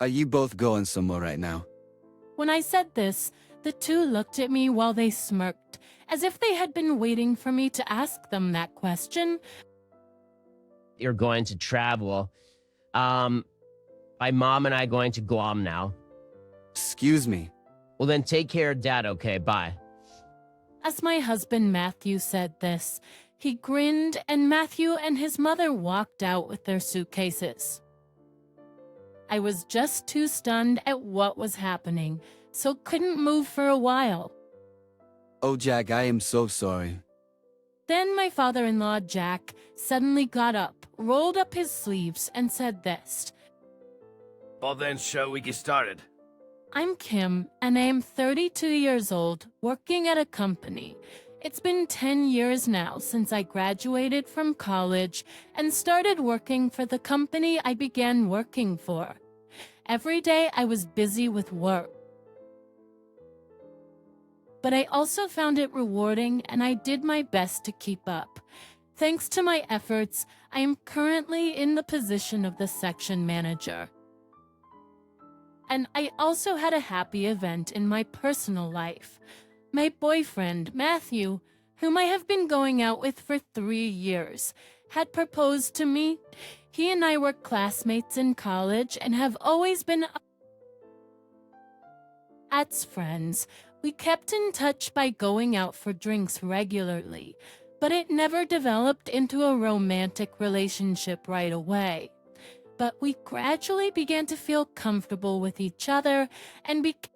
Are you both going somewhere right now? When I said this, the two looked at me while they smirked, as if they had been waiting for me to ask them that question. You're going to travel. My mom and I going to Guam now. Excuse me. Well, then take care of Dad, okay? Bye. As my husband Matthew said this, he grinned, and Matthew and his mother walked out with their suitcases. I was just too stunned at what was happening, so couldn't move for a while. Oh, Jack, I am so sorry. Then my father-in-law, Jack, suddenly got up, rolled up his sleeves, and said this. Well then, shall we get started? I'm Kim, and I am 32 years old, working at a company. It's been 10 years now since I graduated from college and started working for the company I began working for. Every day I was busy with work. But I also found it rewarding, and I did my best to keep up. Thanks to my efforts, I am currently in the position of the section manager. And I also had a happy event in my personal life. My boyfriend, Matthew, whom I have been going out with for 3 years, had proposed to me. He and I were classmates in college and have always been as friends. We kept in touch by going out for drinks regularly, but it never developed into a romantic relationship right away. But we gradually began to feel comfortable with each other and began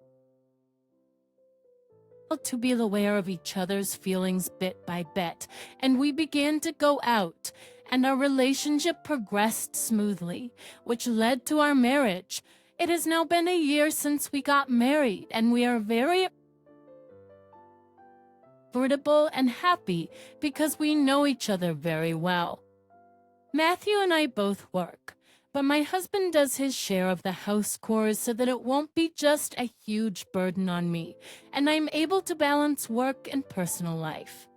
to be aware of each other's feelings bit by bit, and we began to go out, and our relationship progressed smoothly, which led to our marriage. It has now been a year since we got married, and we are very comfortable and happy because we know each other very well. Matthew and I both work, but my husband does his share of the house chores so that it won't be just a huge burden on me, and I'm able to balance work and personal life.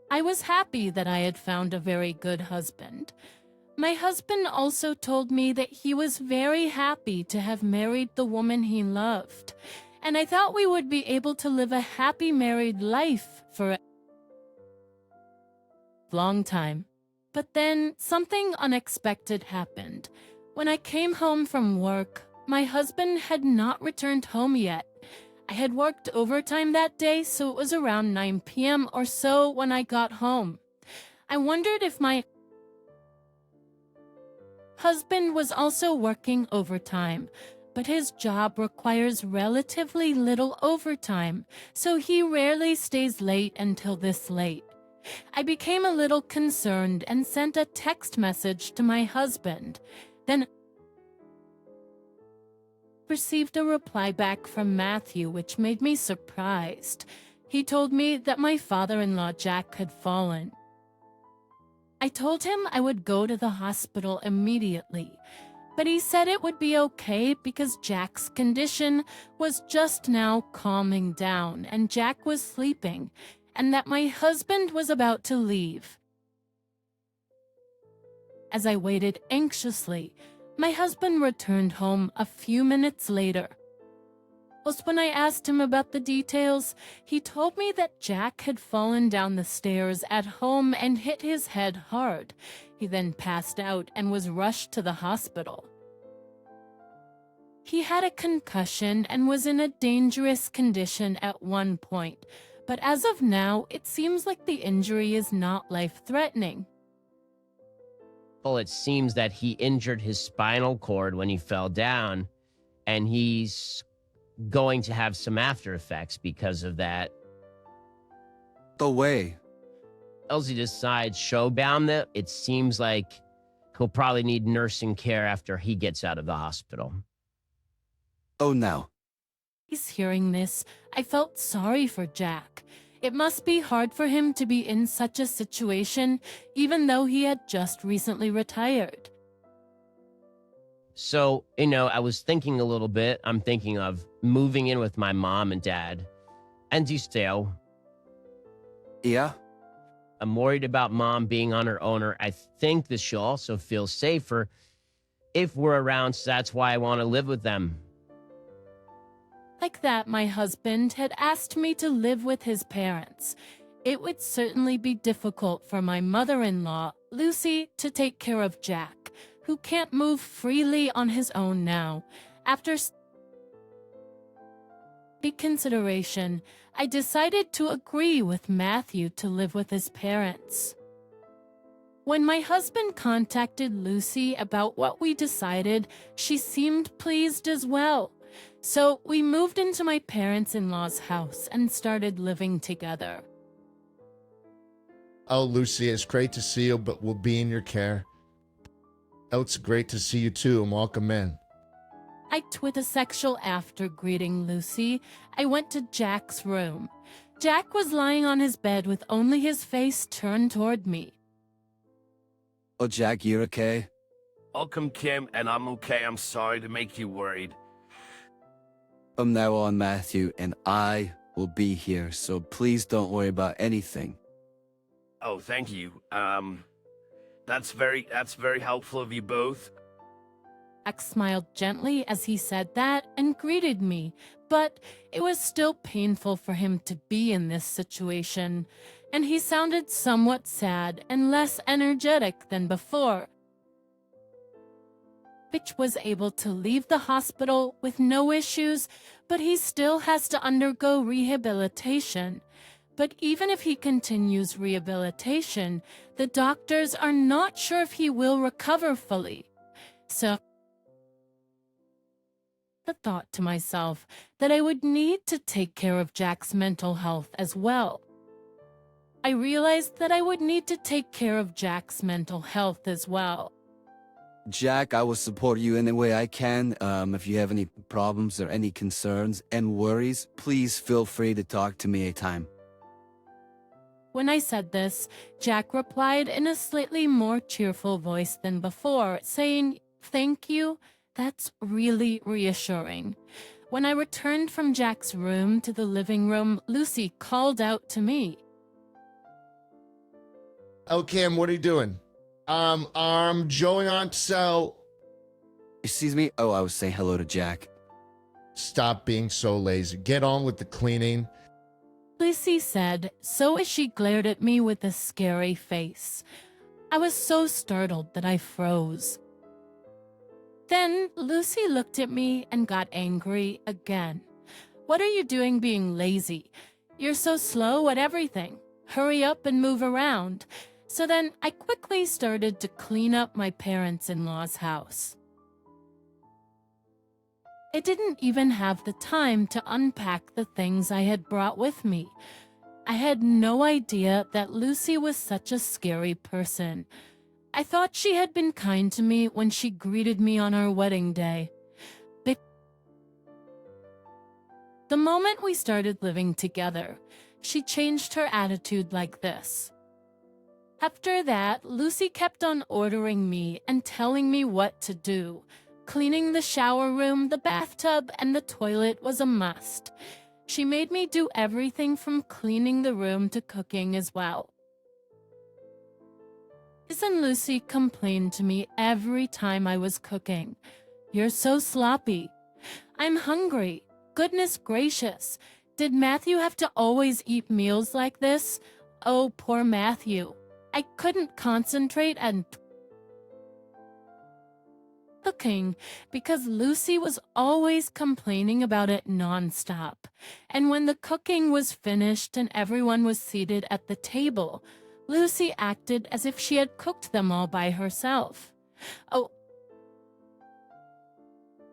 I was happy that I had found a very good husband. My husband also told me that he was very happy to have married the woman he loved, and I thought we would be able to live a happy married life for a long time. But then something unexpected happened. When I came home from work, my husband had not returned home yet. I had worked overtime that day, so it was around 9 p.m. or so when I got home. I wondered if my husband was also working overtime, but his job requires relatively little overtime, so he rarely stays late until this late. I became a little concerned and sent a text message to my husband. Then received a reply back from Matthew, which made me surprised. He told me that my father-in-law Jack had fallen. I told him I would go to the hospital immediately, but he said it would be okay because Jack's condition was just now calming down and Jack was sleeping, and that my husband was about to leave. As I waited anxiously, my husband returned home a few minutes later. When I asked him about the details, he told me that Jack had fallen down the stairs at home and hit his head hard. He then passed out and was rushed to the hospital. He had a concussion and was in a dangerous condition at one point, but as of now, it seems like the injury is not life-threatening. Well, it seems that he injured his spinal cord when he fell down, and he's going to have some after effects because of that. The way. Elsie decides showbound that it seems like he'll probably need nursing care after he gets out of the hospital. Oh no. Hearing this, I felt sorry for Jack. It must be hard for him to be in such a situation, even though he had just recently retired. So, I was thinking a little bit. I'm thinking of moving in with my mom and dad. And still, Yeah? I'm worried about mom being on her own. I think that she'll also feel safer if we're around, so that's why I want to live with them. Like that, my husband had asked me to live with his parents. It would certainly be difficult for my mother-in-law, Lucy, to take care of Jack, who can't move freely on his own now. After consideration, I decided to agree with Matthew to live with his parents. When my husband contacted Lucy about what we decided, she seemed pleased as well. So we moved into my parents-in-law's house and started living together. Oh, Lucy, it's great to see you, but we'll be in your care. Oh, it's great to see you too, and welcome in. With a sexual after greeting Lucy, I went to Jack's room. Jack was lying on his bed with only his face turned toward me. Oh, Jack, you're okay? Welcome, Kim, and I'm okay. I'm sorry to make you worried. From now on, Matthew and I will be here, so please don't worry about anything. Oh, thank you. That's very helpful of you both. Jack smiled gently as he said that and greeted me, but it was still painful for him to be in this situation, and he sounded somewhat sad and less energetic than before. Bitch was able to leave the hospital with no issues, but he still has to undergo rehabilitation. But even if he continues rehabilitation, the doctors are not sure if he will recover fully. So I thought to myself that I would need to take care of Jack's mental health as well. I realized that I would need to take care of Jack's mental health as well. Jack, I will support you any way I can. If you have any problems or any concerns and worries, please feel free to talk to me anytime. When I said this, Jack replied in a slightly more cheerful voice than before, saying, "Thank you. That's really reassuring." When I returned from Jack's room to the living room, Lucy called out to me. Oh, Kim, what are you doing? I'm going on to sell. Excuse me? Oh, I was saying hello to Jack. Stop being so lazy. Get on with the cleaning. Lucy said, so as she glared at me with a scary face. I was so startled that I froze. Then Lucy looked at me and got angry again. "What are you doing being lazy? You're so slow at everything. Hurry up and move around." So then I quickly started to clean up my parents-in-law's house. I didn't even have the time to unpack the things I had brought with me. I had no idea that Lucy was such a scary person. I thought she had been kind to me when she greeted me on our wedding day. But the moment we started living together, she changed her attitude like this. After that, Lucy kept on ordering me and telling me what to do. Cleaning the shower room, the bathtub, and the toilet was a must. She made me do everything from cleaning the room to cooking as well. And Lucy complained to me every time I was cooking. "You're so sloppy." "I'm hungry." "Goodness gracious. Did Matthew have to always eat meals like this?" Oh, poor Matthew. I couldn't concentrate and cooking because Lucy was always complaining about it nonstop. And when the cooking was finished and everyone was seated at the table, Lucy acted as if she had cooked them all by herself. "Oh,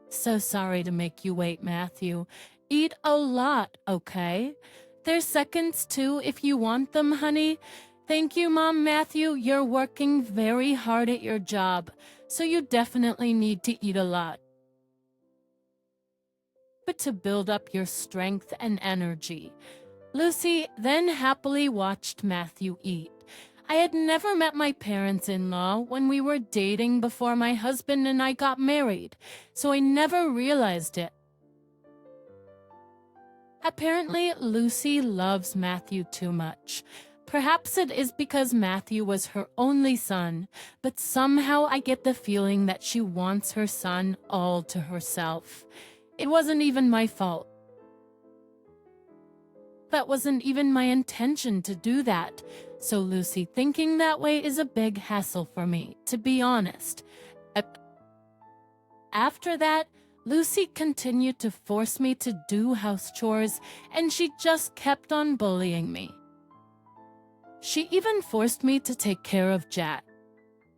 so sorry to make you wait, Matthew. Eat a lot, okay? There's seconds too if you want them, honey. Thank you, Mom. Matthew, you're working very hard at your job, so you definitely need to eat a lot. But to build up your strength and energy." Lucy then happily watched Matthew eat. I had never met my parents-in-law when we were dating before my husband and I got married, so I never realized it. Apparently, Lucy loves Matthew too much. Perhaps it is because Matthew was her only son, but somehow I get the feeling that she wants her son all to herself. It wasn't even my fault. That wasn't even my intention to do that. So Lucy thinking that way is a big hassle for me, to be honest. After that, Lucy continued to force me to do house chores, and she just kept on bullying me. She even forced me to take care of Jack.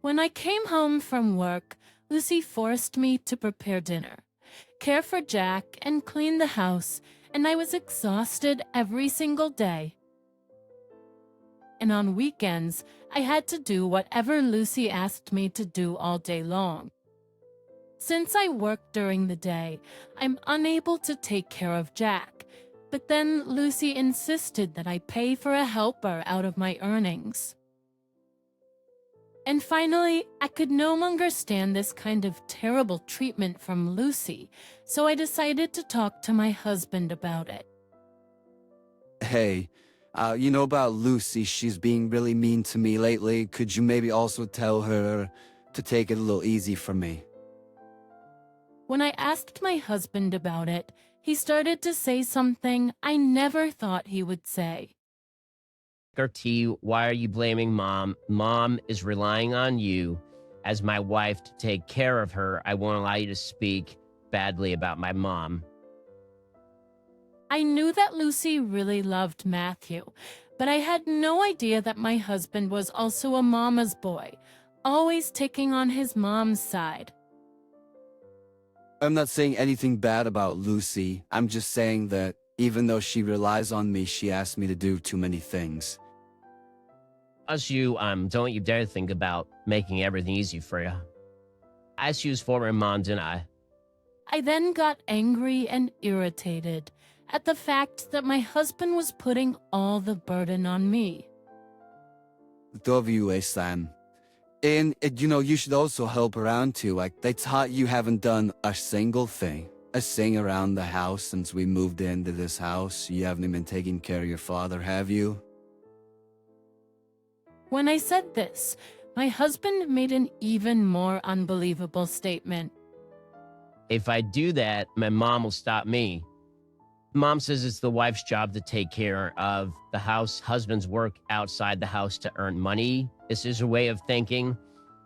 When I came home from work, Lucy forced me to prepare dinner, care for Jack, and clean the house, and I was exhausted every single day. And on weekends, I had to do whatever Lucy asked me to do all day long. Since I work during the day, I'm unable to take care of Jack, but then Lucy insisted that I pay for a helper out of my earnings. And finally, I could no longer stand this kind of terrible treatment from Lucy, so I decided to talk to my husband about it. Hey, you know about Lucy, she's being really mean to me lately. Could you maybe also tell her to take it a little easy for me? When I asked my husband about it, he started to say something I never thought he would say. T, why are you blaming Mom? Mom is relying on you as my wife to take care of her. I won't allow you to speak badly about my mom. I knew that Lucy really loved Matthew, but I had no idea that my husband was also a mama's boy, always taking on his mom's side. I'm not saying anything bad about Lucy. I'm just saying that even though she relies on me, she asks me to do too many things. As you, don't you dare think about making everything easy for you. I choose for my mom, didn't I? I then got angry and irritated at the fact that my husband was putting all the burden on me. Sam. And, you should also help around too. Like, they taught you haven't done a single thing. A thing around the house since we moved into this house. You haven't even taken care of your father, have you? When I said this, my husband made an even more unbelievable statement. If I do that, my mom will stop me. Mom says it's the wife's job to take care of the house. Husbands work outside the house to earn money. This is her way of thinking.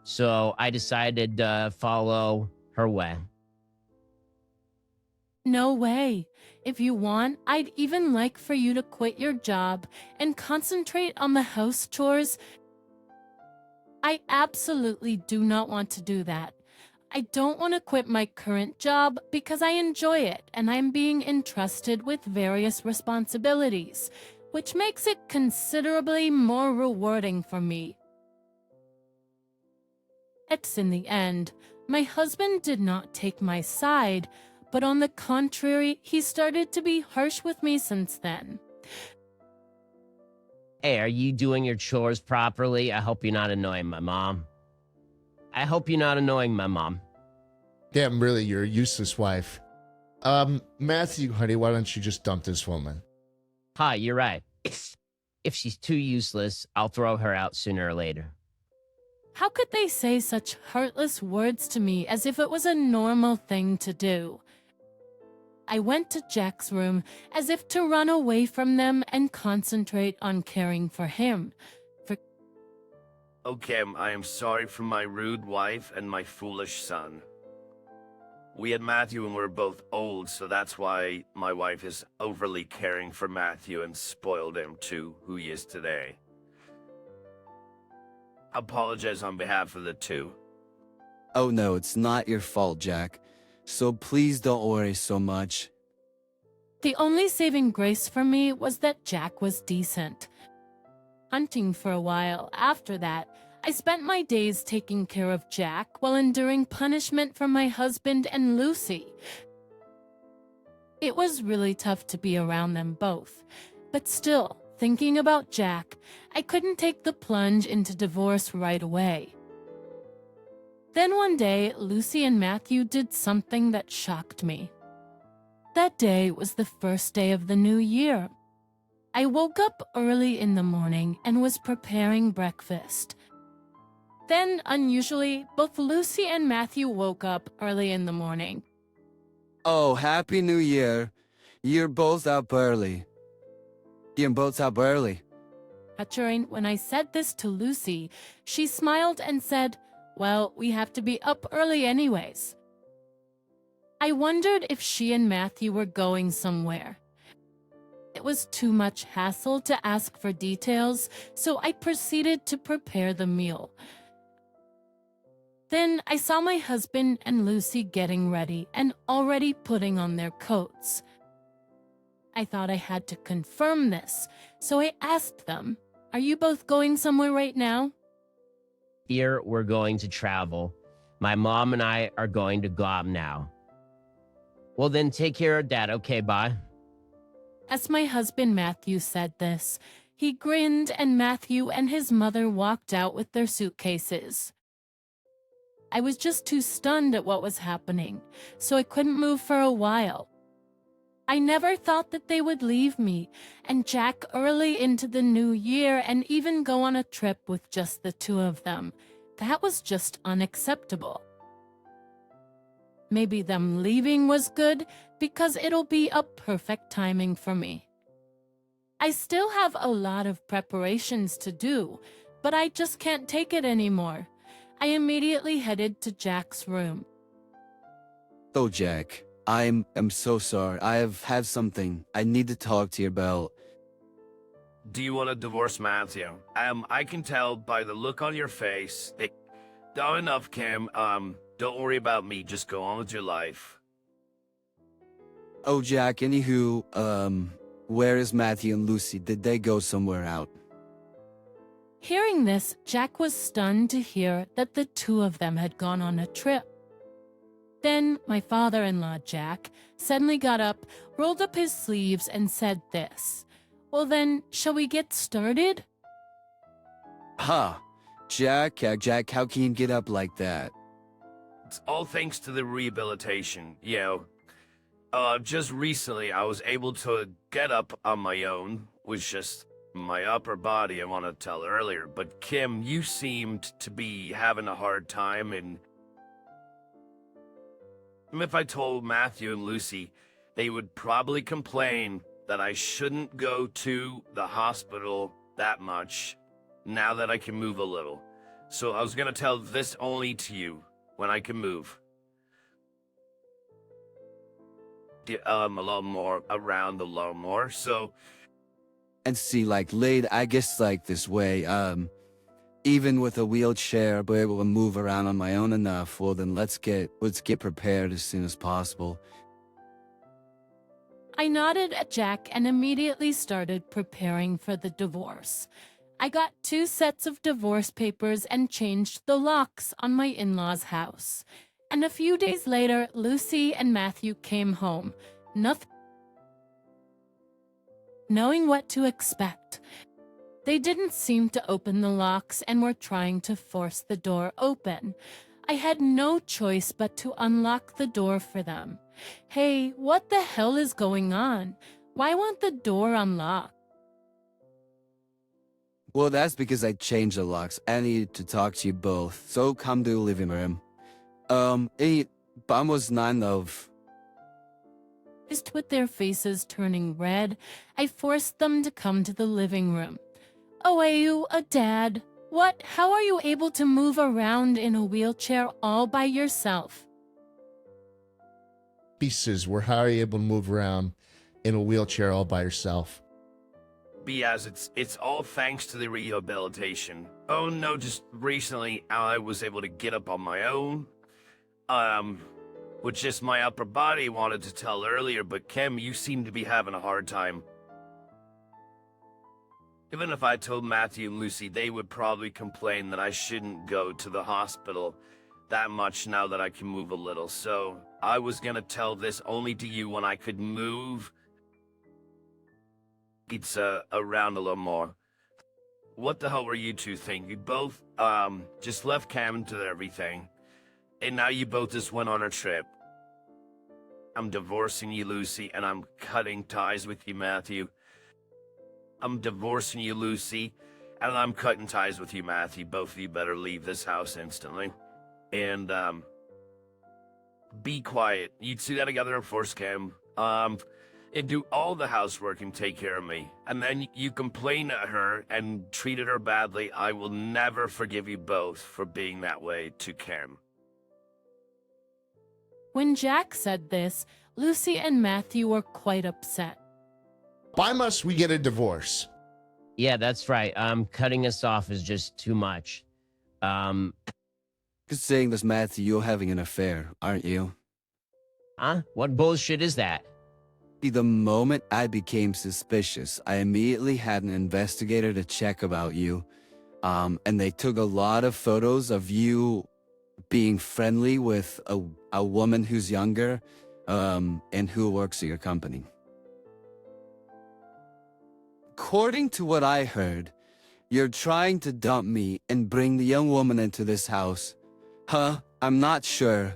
So I decided to follow her way. No way. If you want, I'd even like for you to quit your job and concentrate on the house chores. I absolutely do not want to do that. I don't want to quit my current job because I enjoy it and I'm being entrusted with various responsibilities, which makes it considerably more rewarding for me. In the end, my husband did not take my side, but on the contrary, he started to be harsh with me since then. Hey, are you doing your chores properly? I hope you're not annoying my mom. Damn, really, you're a useless wife. Matthew, honey, why don't you just dump this woman? Hi, you're right. If she's too useless, I'll throw her out sooner or later. How could they say such heartless words to me as if it was a normal thing to do? I went to Jack's room as if to run away from them and concentrate on caring for him. Okay, I am sorry for my rude wife and my foolish son. We had Matthew and we're both old, so that's why my wife is overly caring for Matthew and spoiled him to who he is today. I apologize on behalf of the two. Oh no, it's not your fault, Jack. So please don't worry so much. The only saving grace for me was that Jack was decent. Hunting for a while after that, I spent my days taking care of Jack while enduring punishment from my husband and Lucy. It was really tough to be around them both, but still, thinking about Jack, I couldn't take the plunge into divorce right away. Then one day, Lucy and Matthew did something that shocked me. That day was the first day of the new year. I woke up early in the morning and was preparing breakfast. Then, unusually, both Lucy and Matthew woke up early in the morning. Oh, Happy New Year. You're both up early. You're both up early. Muttering when I said this to Lucy, she smiled and said, "Well, we have to be up early anyways." I wondered if she and Matthew were going somewhere. It was too much hassle to ask for details, so I proceeded to prepare the meal. Then I saw my husband and Lucy getting ready and already putting on their coats. I thought I had to confirm this, so I asked them, "Are you both going somewhere right now?" Here, we're going to travel. My mom and I are going to Guam now. Well, then take care of Dad. Okay, bye. As my husband Matthew said this, he grinned and Matthew and his mother walked out with their suitcases. I was just too stunned at what was happening, so I couldn't move for a while. I never thought that they would leave me and Jack early into the new year and even go on a trip with just the two of them. That was just unacceptable. Maybe them leaving was good because it'll be a perfect timing for me. I still have a lot of preparations to do, but I just can't take it anymore. I immediately headed to Jack's room. Oh, Jack, I'm so sorry. I have something I need to talk to you about. Do you want to divorce Matthew? I can tell by the look on your face. Don't enough, Kim. Don't worry about me. Just go on with your life. Oh, Jack, anywho, where is Matthew and Lucy? Did they go somewhere out? Hearing this, Jack was stunned to hear that the two of them had gone on a trip. Then my father-in-law, Jack, suddenly got up, rolled up his sleeves, and said this. "Well then, shall we get started?" Huh. Jack, how can you get up like that? It's all thanks to the rehabilitation, just recently I was able to get up on my own, with just my upper body, I want to tell earlier, but Kim, you seemed to be having a hard time, and if I told Matthew and Lucy, they would probably complain that I shouldn't go to the hospital that much, now that I can move a little. So I was gonna tell this only to you when I can move. A lot more around a lot more, so And see, like, laid, I guess, like, this way, even with a wheelchair, I'll be able to move around on my own enough. Well, then let's get prepared as soon as possible. I nodded at Jack and immediately started preparing for the divorce. I got 2 sets of divorce papers and changed the locks on my in-laws' house. And a few days later, Lucy and Matthew came home, knowing what to expect. They didn't seem to open the locks and were trying to force the door open. I had no choice but to unlock the door for them. Hey, what the hell is going on? Why won't the door unlock? Well, that's because I changed the locks. I need to talk to you both, so come to the living room. Vamos none of... With their faces turning red, I forced them to come to the living room. "Oh, are you a dad? What? How are you able to move around in a wheelchair all by yourself?" Pieces were how are you able to move around in a wheelchair all by yourself? Because it's all thanks to the rehabilitation. Oh no, just recently I was able to get up on my own. With just my upper body, wanted to tell earlier, but Kim, you seem to be having a hard time. Even if I told Matthew and Lucy, they would probably complain that I shouldn't go to the hospital that much now that I can move a little. So I was gonna tell this only to you when I could move. It's around a little more. What the hell were you two thinking? You both just left Cam to everything, and now you both just went on a trip. I'm divorcing you, Lucy, and I'm cutting ties with you, Matthew. I'm divorcing you, Lucy, and I'm cutting ties with you, Matthew. Both of you better leave this house instantly. And, be quiet. You two that together in force cam. And do all the housework and take care of me. And then you complain at her and treated her badly. I will never forgive you both for being that way to Kim. When Jack said this, Lucy and Matthew were quite upset. Why must we get a divorce? Yeah, that's right. Cutting us off is just too much. Just saying this, Matthew, you're having an affair, aren't you? Huh? What bullshit is that? The moment I became suspicious, I immediately had an investigator to check about you. And they took a lot of photos of you being friendly with a woman who's younger, and who works at your company. According to what I heard, you're trying to dump me and bring the young woman into this house. Huh? I'm not sure.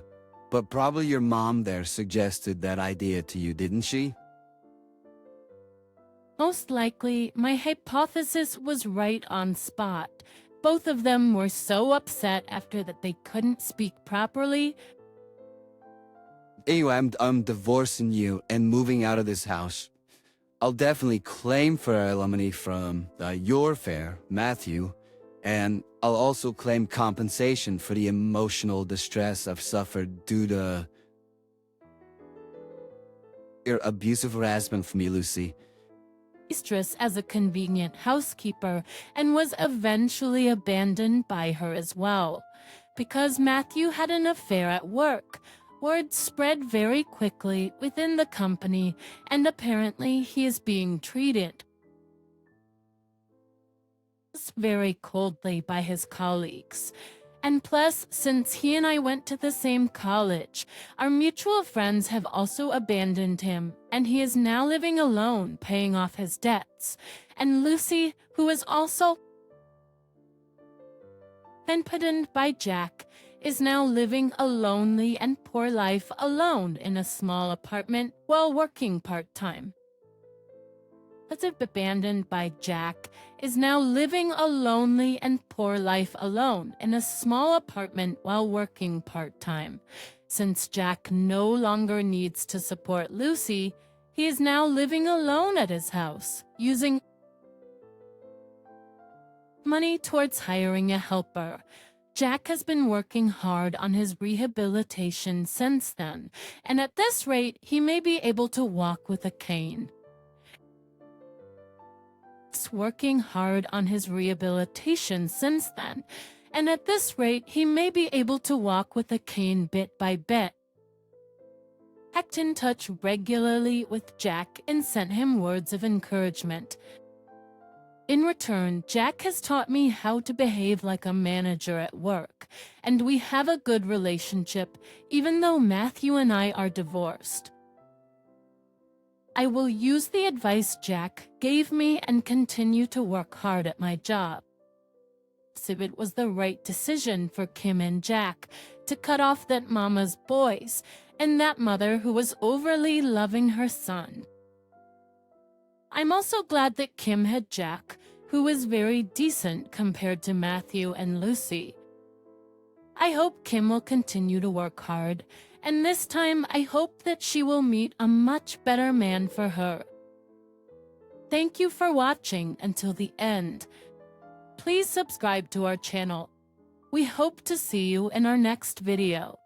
But probably your mom there suggested that idea to you, didn't she? Most likely, my hypothesis was right on spot. Both of them were so upset after that they couldn't speak properly. Anyway, I'm divorcing you and moving out of this house. I'll definitely claim for alimony from your affair, Matthew, and I'll also claim compensation for the emotional distress I've suffered due to your abusive harassment from me, Lucy. Mistress as a convenient housekeeper and was eventually abandoned by her as well. Because Matthew had an affair at work, word spread very quickly within the company, and apparently he is being treated very coldly by his colleagues. And plus, since he and I went to the same college, our mutual friends have also abandoned him, and he is now living alone, paying off his debts. And Lucy, who is also been put in by Jack, is now living a lonely and poor life alone in a small apartment while working part-time. Was abandoned by Jack, is now living a lonely and poor life alone in a small apartment while working part-time. Since Jack no longer needs to support Lucy, he is now living alone at his house, using money towards hiring a helper. Jack has been working hard on his rehabilitation since then, and at this rate, he may be able to walk with a cane. Working hard on his rehabilitation since then, and at this rate he may be able to walk with a cane bit by bit. Kept in touch regularly with Jack and sent him words of encouragement. In return, Jack has taught me how to behave like a manager at work, and we have a good relationship even though Matthew and I are divorced. I will use the advice Jack gave me and continue to work hard at my job. So it was the right decision for Kim and Jack to cut off that mama's boys and that mother who was overly loving her son. I'm also glad that Kim had Jack, who is very decent compared to Matthew and Lucy. I hope Kim will continue to work hard, and this time I hope that she will meet a much better man for her. Thank you for watching until the end. Please subscribe to our channel. We hope to see you in our next video.